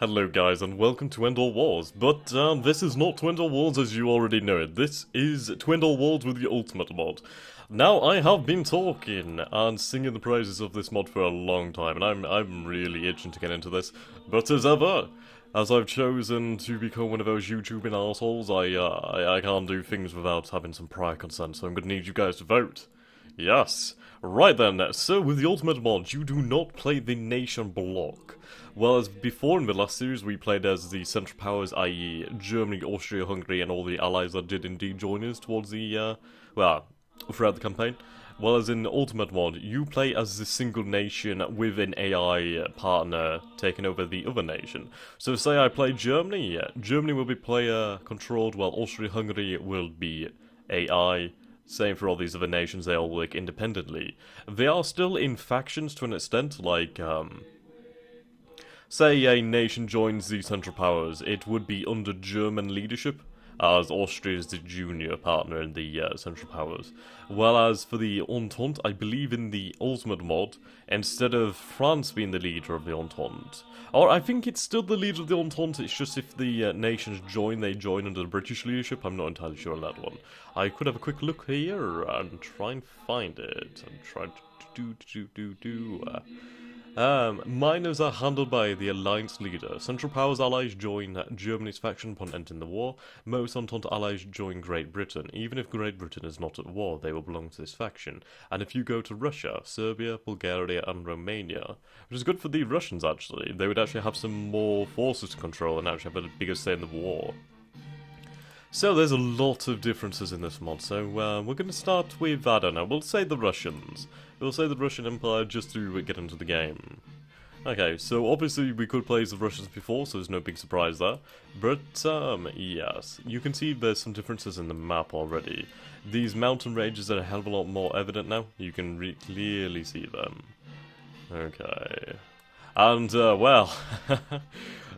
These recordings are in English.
Hello guys and welcome to End All Wars, but this is not End All Wars as you already know it. This is End All Wars with the Ultimate Mod. Now I have been talking and singing the praises of this mod for a long time and I'm really itching to get into this, but as ever, as I've chosen to become one of those YouTubing assholes, I can't do things without having some prior consent, so I'm gonna need you guys to vote. Yes. Right then, so with the Ultimate Mod, you do not play the nation block. Whereas before in the last series we played as the Central Powers, i.e. Germany, Austria, Hungary and all the allies that did indeed join us towards the, throughout the campaign. Whereas in Ultimate Mod, you play as the single nation with an AI partner taking over the other nation. So say I play Germany, Germany will be player controlled while Austria, Hungary will be AI. Same for all these other nations, they all work independently. They are still in factions to an extent, like, say a nation joins the Central Powers, it would be under German leadership, as Austria is the junior partner in the Central Powers. Whereas for the Entente, I believe in the Ultimate Mod, instead of France being the leader of the Entente, or I think it's still the leader of the Entente, it's just if the nations join, they join under the British leadership. I'm not entirely sure on that one. I could have a quick look here and try and find it. I'm trying to minors are handled by the Alliance leader. Central Powers allies join Germany's faction upon entering the war. Most Entente allies join Great Britain. Even if Great Britain is not at war, they will belong to this faction. And if you go to Russia, Serbia, Bulgaria and Romania, which is good for the Russians actually, they would actually have some more forces to control and actually have a bigger say in the war. So there's a lot of differences in this mod, so we're going to start with, I don't know, we'll say the Russians. We'll say the Russian Empire just to get into the game. Okay, so obviously we could play as the Russians before, so there's no big surprise there. But, yes, you can see there's some differences in the map already. These mountain ranges are a hell of a lot more evident now. You can clearly see them. Okay. And, well...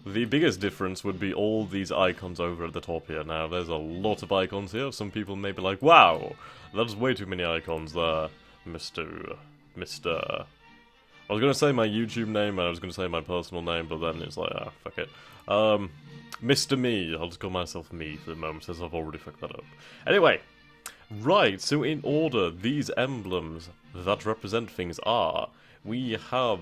The biggest difference would be all these icons over at the top here. Now, there's a lot of icons here. Some people may be like, wow, that's way too many icons there, Mr. I was going to say my YouTube name and I was going to say my personal name, but then it's like, ah, fuck it. Mr. Me. I'll just call myself Me for the moment, since I've already fucked that up. Anyway, right, so in order, these emblems that represent things are, we have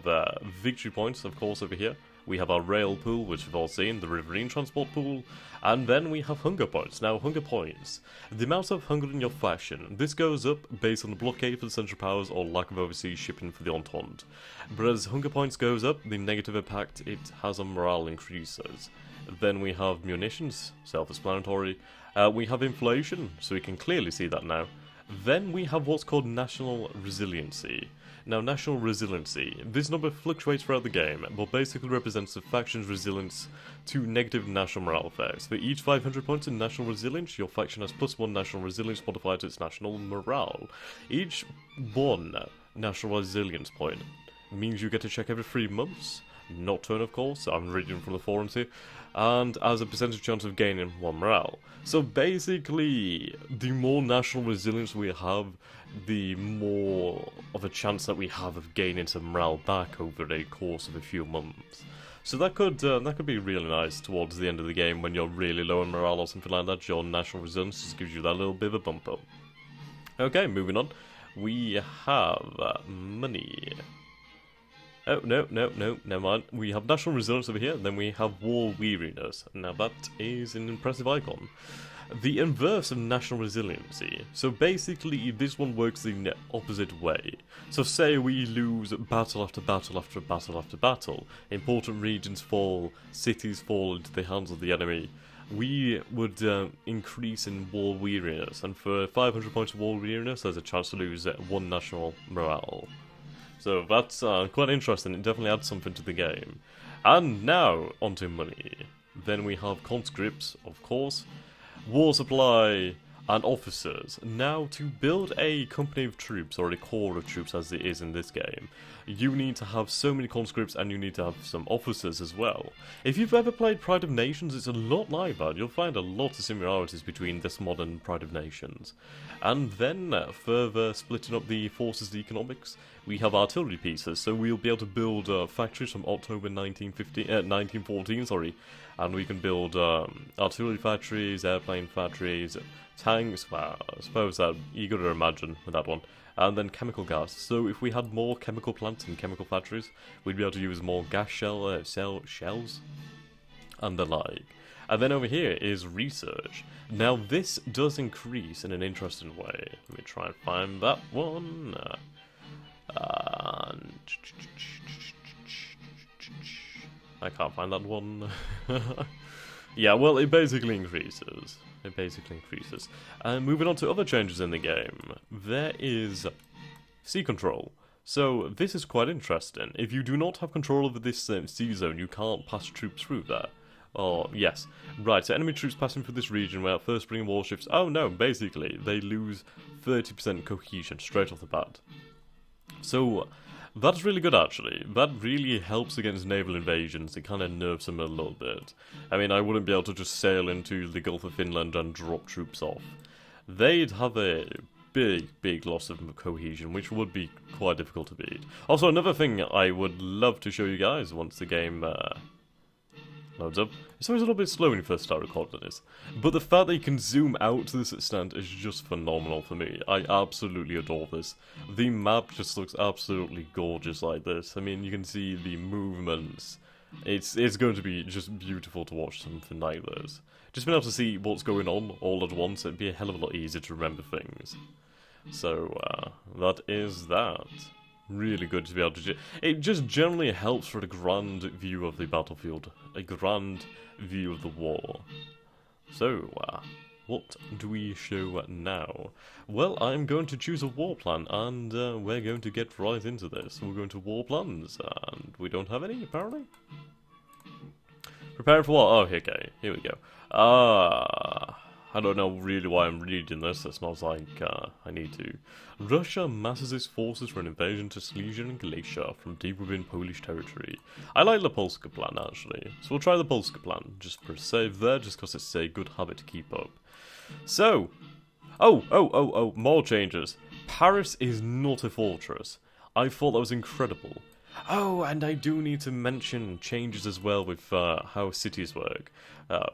victory points, of course, over here. We have our rail pool, which we've all seen, the riverine transport pool, and then we have hunger points. Now, hunger points. The amount of hunger in your faction. This goes up based on the blockade for the Central Powers or lack of overseas shipping for the Entente. But as hunger points goes up, the negative impact it has on morale increases. Then we have munitions, self-explanatory. We have inflation, so we can clearly see that now. Then we have what's called national resiliency. Now, national resiliency, this number fluctuates throughout the game, but basically represents the faction's resilience to negative national morale effects. For each 500 points in national resilience, your faction has +1 national resilience modified to its national morale. Each 1 national resilience point means you get to check every 3 months, not turn of course, I'm reading from the forums here, and as a percentage chance of gaining 1 morale. So basically, the more national resilience we have, the more of a chance that we have of gaining some morale back over a course of a few months. So that could be really nice towards the end of the game when you're really low in morale or something like that. Your national resilience just gives you that little bit of a bump up. Okay, moving on. We have money. Oh, no, never mind. We have national resilience over here, then we have war weariness. Now that is an impressive icon. The inverse of national resiliency. So basically, this one works the opposite way. So say we lose battle after battle after battle after battle, important regions fall, cities fall into the hands of the enemy, we would increase in war weariness, and for 500 points of war weariness, there's a chance to lose 1 national morale. So that's quite interesting, it definitely adds something to the game. And now, onto money. Then we have conscripts, of course, war supply, and officers. Now, to build a company of troops, or a corps of troops as it is in this game, you need to have so many conscripts and you need to have some officers as well. If you've ever played Pride of Nations, it's a lot like that. You'll find a lot of similarities between this mod and Pride of Nations. And then, further splitting up the forces economics, we have artillery pieces, so we'll be able to build factories from October 1914, sorry, and we can build artillery factories, airplane factories, tanks, well, I suppose that you gotta imagine with that one, and then chemical gas. So if we had more chemical plants and chemical factories, we'd be able to use more gas shells, and the like. And then over here is research. Now this does increase in an interesting way. Let me try and find that one. I can't find that one. Yeah, well, it basically increases. Moving on to other changes in the game. There is sea control. So this is quite interesting. If you do not have control over this sea zone, you can't pass troops through there. Oh, yes. Right, so enemy troops passing through this region without first bringing warships. Oh no, basically, they lose 30% cohesion straight off the bat. So, that's really good actually. That really helps against naval invasions. It kind of nerfs them a little bit. I mean, I wouldn't be able to just sail into the Gulf of Finland and drop troops off. They'd have a big loss of cohesion, which would be quite difficult to beat. Also, another thing I would love to show you guys once the game loads up. It's always a little bit slow when you first start recording this, but the fact that you can zoom out to this extent is just phenomenal for me. I absolutely adore this. The map just looks absolutely gorgeous like this. I mean, you can see the movements. It's going to be just beautiful to watch something like this. Just being able to see what's going on all at once, it'd be a hell of a lot easier to remember things. So, that is that. Really good to be able to do. It just generally helps for a grand view of the battlefield, a grand view of the war. So, what do we show now? Well, I'm going to choose a war plan, and we're going to get right into this. We're going to war plans, and we don't have any, apparently. Preparing for war. Oh, okay, here we go. I don't know really why I'm reading this. It's not like I need to. Russia masses its forces for an invasion to Silesia and Galicia from deep within Polish territory. I like the Polska plan, actually. So we'll try the Polska plan, just for a save there, just because it's a good habit to keep up. So, oh, more changes. Paris is not a fortress. I thought that was incredible. Oh, and I do need to mention changes as well with how cities work.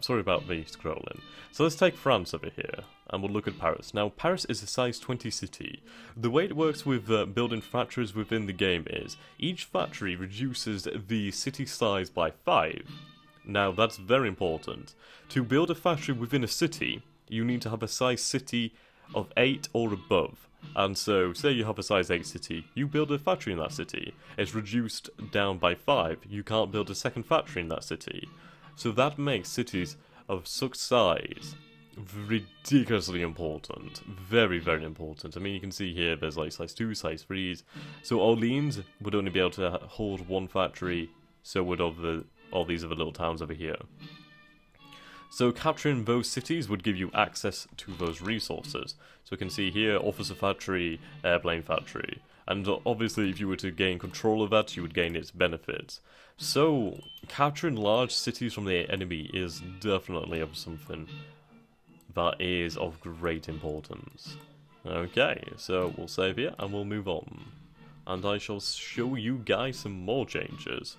Sorry about the scrolling. So let's take France over here, and we'll look at Paris. Now, Paris is a size 20 city. The way it works with building factories within the game is, each factory reduces the city size by 5. Now, that's very important. To build a factory within a city, you need to have a size city of 8 or above. And so, say you have a size 8 city, you build a factory in that city. It's reduced down by 5, you can't build a second factory in that city. So that makes cities of such size ridiculously important. Very, very important. I mean, you can see here there's like size 2, size 3s. So Orleans would only be able to hold one factory, so would all these other little towns over here. So capturing those cities would give you access to those resources. So you can see here, officer factory, airplane factory. And obviously if you were to gain control of that, you would gain its benefits. So capturing large cities from the enemy is definitely of something that is of great importance. Okay, so we'll save here and we'll move on. And I shall show you guys some more changes.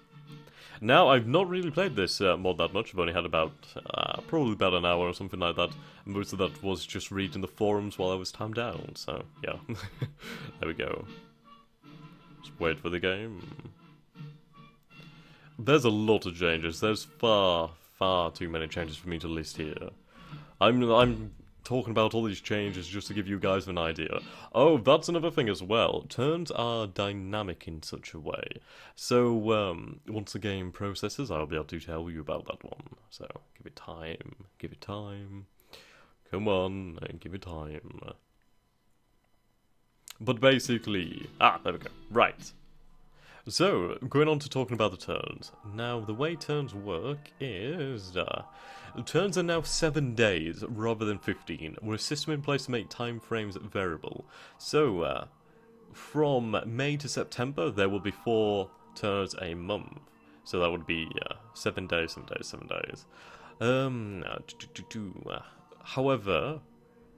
Now, I've not really played this mod that much. I've only had about, probably about an hour or something like that. Most of that was just reading the forums while I was timed out, so, yeah. There we go. Just wait for the game. There's a lot of changes. There's far too many changes for me to list here. I'm talking about all these changes just to give you guys an idea. Oh, that's another thing as well. Turns are dynamic in such a way. So, once the game processes, I'll be able to tell you about that one. So, give it time. Give it time. Come on, and give it time. But basically... there we go. Right. So, going on to talking about the turns. Now, the way turns work is... turns are now 7 days rather than 15, with a system in place to make time frames variable. So, from May to September, there will be 4 turns a month. So that would be 7 days, 7 days, 7 days. However,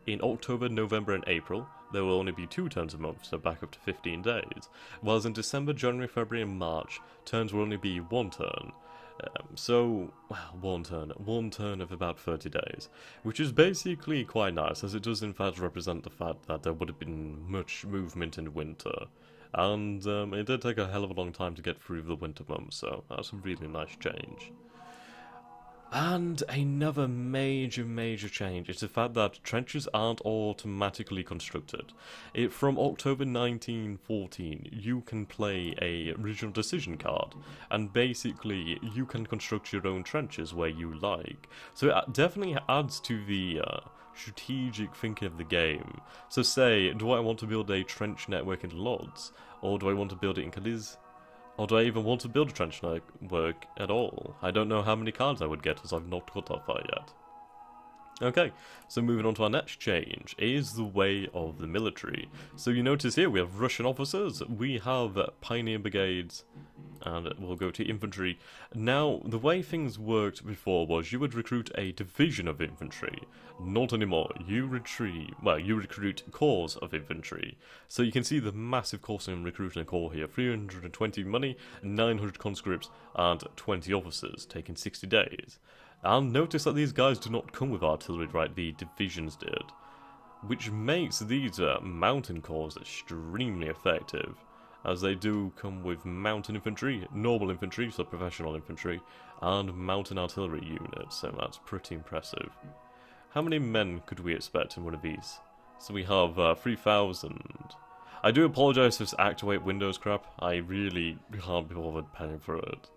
in October, November and April, there will only be 2 turns a month, so back up to 15 days. Whereas in December, January, February and March, turns will only be 1 turn. One turn of about 30 days, which is basically quite nice, as it does in fact represent the fact that there would have been much movement in winter. And it did take a hell of a long time to get through the winter months, so that's a really nice change. And another major change is the fact that trenches aren't automatically constructed. From October 1914, you can play a regional decision card, and basically you can construct your own trenches where you like. So it definitely adds to the strategic thinking of the game. So say, do I want to build a trench network in Lodz, or do I want to build it in Cadiz? Or do I even want to build a trench network at all? I don't know how many cards I would get, as I've not got that far yet. Okay, so moving on to our next change is the way of the military. So you notice here we have Russian officers, we have pioneer brigades, and we'll go to infantry. Now, the way things worked before was you would recruit a division of infantry. Not anymore. You recruit corps of infantry. So you can see the massive cost in recruiting a corps here. 320 money, 900 conscripts, and 20 officers, taking 60 days. And notice that these guys do not come with artillery, right? The divisions did. Which makes these mountain corps extremely effective, as they do come with mountain infantry, normal infantry, so professional infantry, and mountain artillery units, so that's pretty impressive. How many men could we expect in one of these? So we have 3,000. I do apologise for this activate Windows crap, I really can't be bothered paying for it.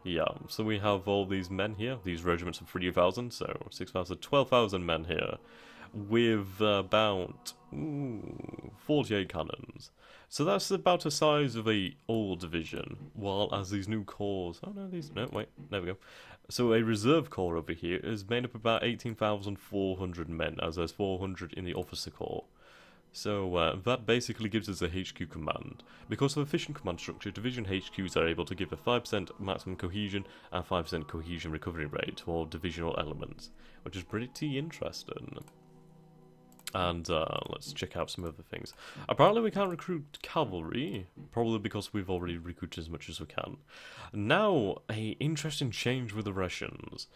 Yeah, so we have all these men here, these regiments of 3,000, so 6,000, 12,000 men here, with about 48 cannons. So that's about the size of a old division, while as these new corps, there we go. So a reserve corps over here is made up of about 18,400 men, as there's 400 in the officer corps. So that basically gives us a HQ command. Because of efficient command structure, division HQs are able to give a 5% maximum cohesion and 5% cohesion recovery rate to all divisional elements, which is pretty interesting. And let's check out some other things. Apparently we can't recruit cavalry, probably because we've already recruited as much as we can. Now, an interesting change with the Russians.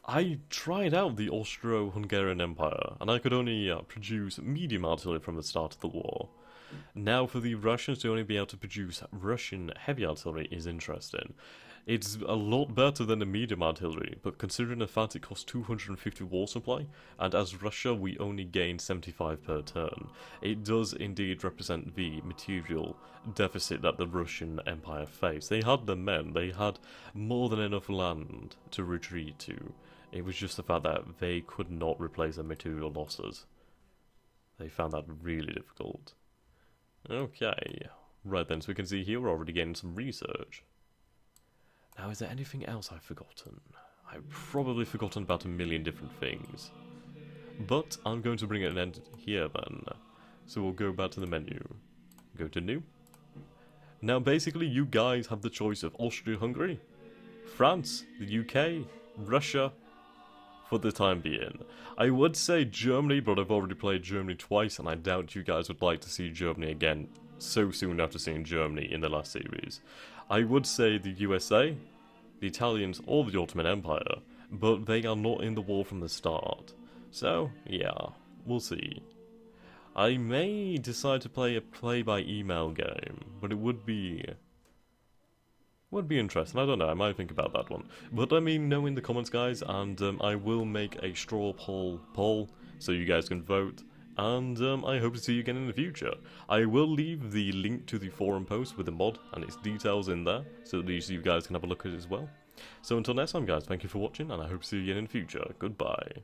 I tried out the Austro-Hungarian Empire, and I could only produce medium artillery from the start of the war. Now for the Russians to only be able to produce Russian heavy artillery is interesting. It's a lot better than the medium artillery, but considering the fact it costs 250 war supply, and as Russia we only gain 75 per turn, it does indeed represent the material deficit that the Russian Empire faced. They had the men, they had more than enough land to retreat to. It was just the fact that they could not replace their material losses. They found that really difficult. Okay, right then, so we can see here we're already getting some research. Now, is there anything else I've forgotten? I've probably forgotten about a million different things. But I'm going to bring it an end here then. So we'll go back to the menu. Go to New. Now basically you guys have the choice of Austria-Hungary, France, the UK, Russia, for the time being. I would say Germany, but I've already played Germany twice, and I doubt you guys would like to see Germany again so soon after seeing Germany in the last series. I would say the USA, the Italians, or the Ottoman Empire, but they are not in the war from the start. So, yeah, we'll see. I may decide to play a play-by-email game, but it would be interesting. I don't know, I might think about that one. But let me know in the comments, guys, and I will make a straw poll so you guys can vote. And I hope to see you again in the future. I will leave the link to the forum post with the mod and its details in there, so that you guys can have a look at it as well. So until next time, guys, thank you for watching, and I hope to see you again in the future. Goodbye.